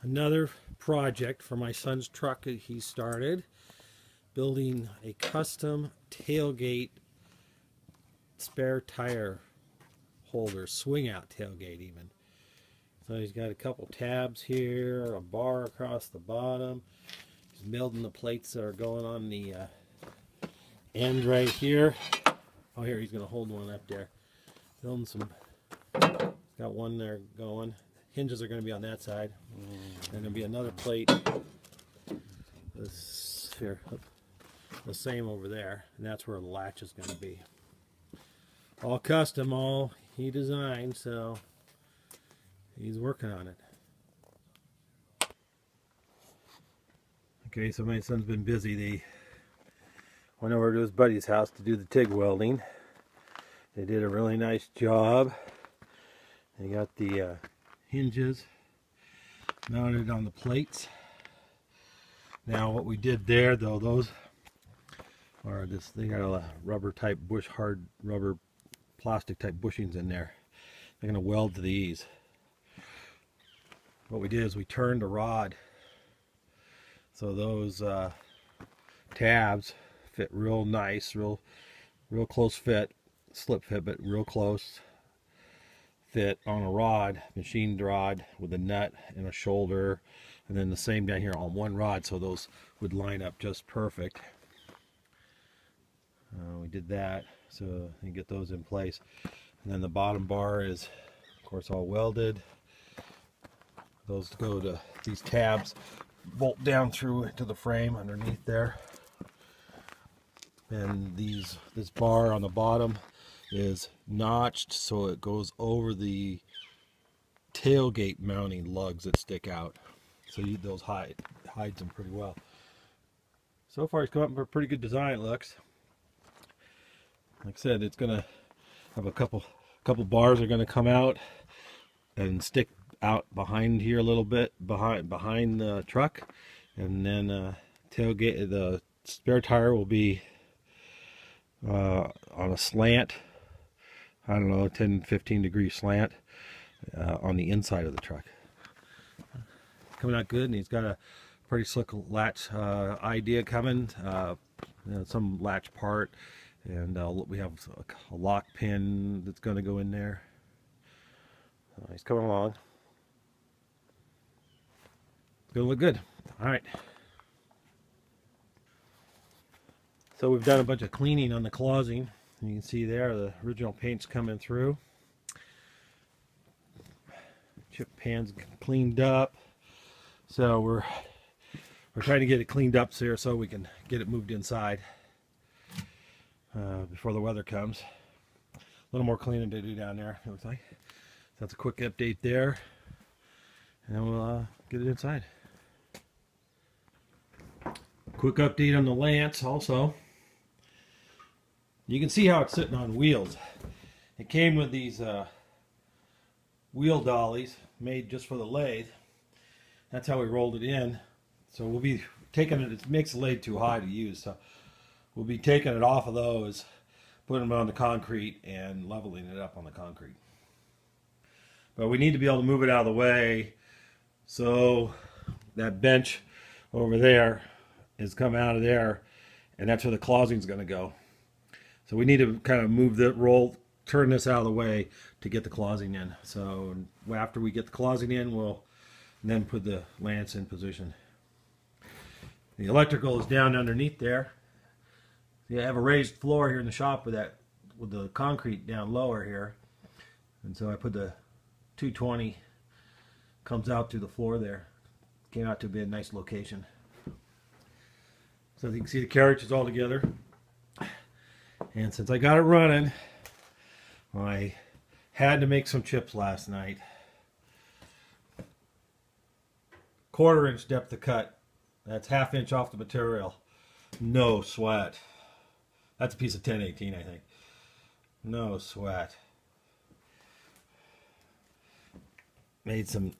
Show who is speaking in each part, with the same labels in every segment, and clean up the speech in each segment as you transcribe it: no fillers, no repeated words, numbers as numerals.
Speaker 1: Another project for my son's truck that he started, building a custom tailgate spare tire holder, swing out tailgate even. So he's got a couple tabs here, a bar across the bottom. He's building the plates that are going on the end right here. Oh, here, he's going to hold one up there. Building some, got one there going. Hinges are going to be on that side. There's going to be another plate. This here, the same over there, and that's where the latch is going to be. All custom, all he designed, so he's working on it. Okay, so my son's been busy. They went over to his buddy's house to do the TIG welding. They did a really nice job. They got the hinges mounted on the plates. Now what we did there, though, those are this, they got a rubber type bush, hard rubber plastic type bushings in there. They're going to weld to these. What we did is we turned a rod so those tabs fit real nice, real close fit, slip fit, but real close fit on a rod, machined rod with a nut and a shoulder, and then the same down here on one rod, so those would line up just perfect. We did that, so you get those in place, and then the bottom bar is, of course, all welded. Those go to these tabs, bolt down through to the frame underneath there, and this bar on the bottom is notched so it goes over the tailgate mounting lugs that stick out, so those hides them pretty well. So far he's come up with a pretty good design, it looks. Like I said, it's gonna have a couple bars are gonna come out and stick out behind here a little bit, behind the truck, and then tailgate, the spare tire will be on a slant, I don't know, 10-15 degree slant on the inside of the truck. Coming out good, and he's got a pretty slick latch idea coming, some latch part, and we have a lock pin that's going to go in there. He's coming along. It's going to look good. All right. So we've done a bunch of cleaning on the closing. You can see there the original paint's coming through. Chip pan's cleaned up. So we're trying to get it cleaned up here so we can get it moved inside before the weather comes. A little more cleaning to do down there, it looks like. That's a quick update there, and then we'll get it inside. Quick update on the Lance also. You can see how it's sitting on wheels. It came with these wheel dollies made just for the lathe. That's how we rolled it in. So we'll be taking it, it makes the lathe too high to use, so we'll be taking it off of those, putting them on the concrete and leveling it up on the concrete. But we need to be able to move it out of the way, so that bench over there is coming out of there, and that's where the closing is going to go. So we need to kind of move the turn this out of the way to get the closing in. So after we get the closing in, we'll then put the Lance in position. The electrical is down underneath there. You have a raised floor here in the shop with the concrete down lower here, and so I put the 220 comes out through the floor there. Came out to be a nice location. So you can see the carriage is all together. And since I got it running, I had to make some chips last night. 1/4 inch depth of cut. That's 1/2 inch off the material. No sweat. That's a piece of 1018, I think. No sweat. Made some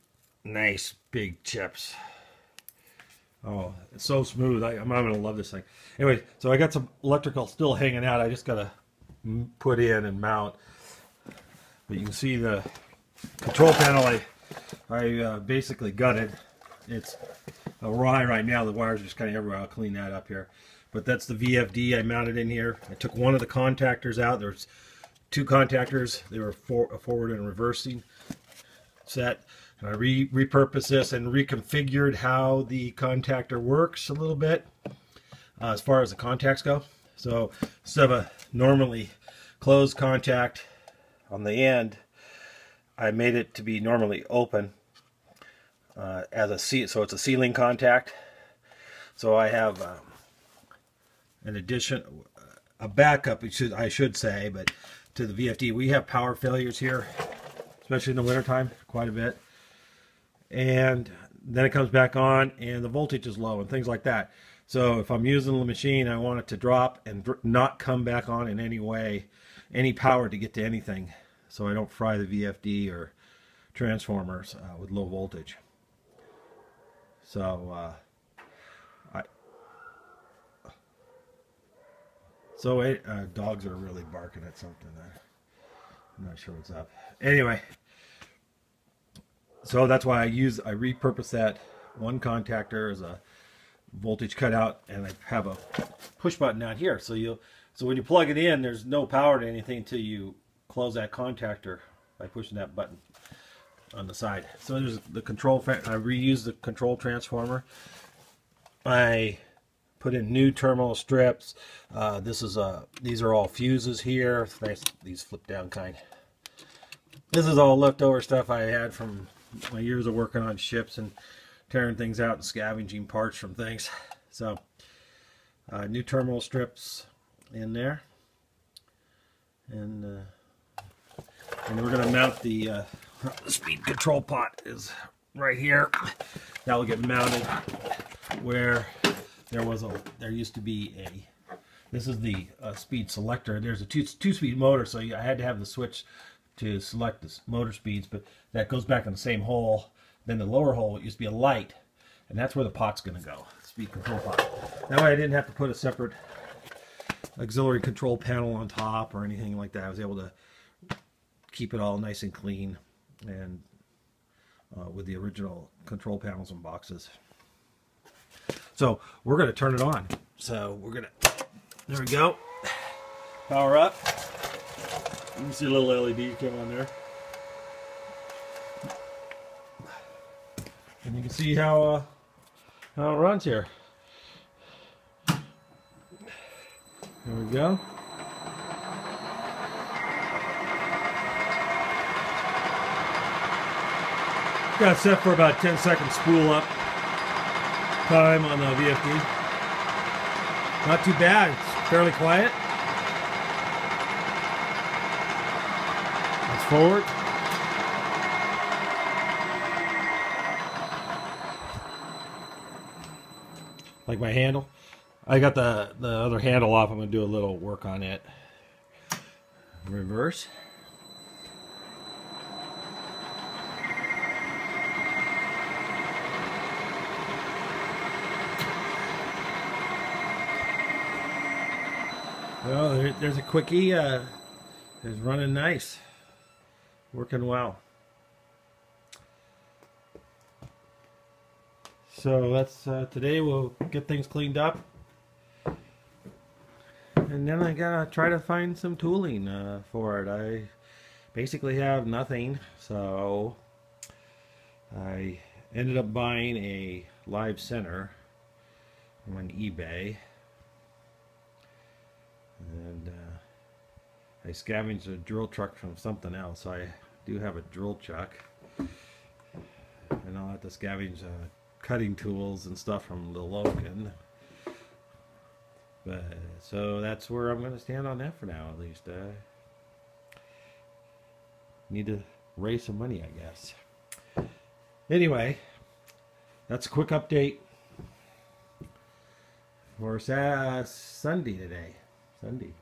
Speaker 1: nice big chips. Oh, it's so smooth. I'm going to love this thing. Anyway, so I got some electrical still hanging out. I just got to put in and mount. But you can see the control panel I basically gutted. it's awry right now. The wires are just kind of everywhere. I'll clean that up here. But that's the VFD I mounted in here. I took one of the contactors out. There's two contactors. They were forward and reversing set. And I repurposed this and reconfigured how the contactor works a little bit as far as the contacts go. So instead of a normally closed contact on the end, I made it to be normally open so it's a sealing contact. So I have a backup, I should say, but to the VFD. We have power failures here, especially in the wintertime, quite a bit. And then it comes back on and the voltage is low and things like that. So if I'm using the machine, I want it to drop and not come back on in any way, any power to get to anything, so I don't fry the VFD or transformers with low voltage. So dogs are really barking at something there. I'm not sure what's up. Anyway, so that's why I repurpose that one contactor as a voltage cutout, and I have a push button down here. So when you plug it in, there's no power to anything until you close that contactor by pushing that button on the side. So there's the control. I reused the control transformer. I put in new terminal strips. These are all fuses here. It's nice, these flip down kind. This is all leftover stuff I had from my years of working on ships and tearing things out and scavenging parts from things. So new terminal strips in there, and we're going to mount the speed control pot is right here. That will get mounted where there used to be this is the speed selector. There's a two-speed motor, so I had to have the switch to select the motor speeds, but that goes back in the same hole. Then the lower hole, it used to be a light, and that's where the pot's going to go, speed control pot. That way I didn't have to put a separate auxiliary control panel on top or anything like that. I was able to keep it all nice and clean, and with the original control panels and boxes. So we're going to turn it on. So there we go. Power up. You can see a little LED come on there. And you can see how it runs here. There we go. Got it set for about 10 seconds spool up time on the VFD. Not too bad. It's fairly quiet. It's forward. Like my handle. I got the other handle off. I'm going to do a little work on it. Reverse. Well, there's a Quickie. It's running nice. Working well. So that's today. We'll get things cleaned up, and then I gotta try to find some tooling for it. I basically have nothing, so I ended up buying a live center on eBay, and I scavenged a drill truck from something else. So I do have a drill chuck, and I'll have to scavenge cutting tools and stuff from the Logan. But so that's where I'm going to stand on that for now, at least. Need to raise some money, I guess. Anyway, that's a quick update for Sunday today. Sunday.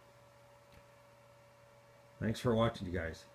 Speaker 1: Thanks for watching, you guys.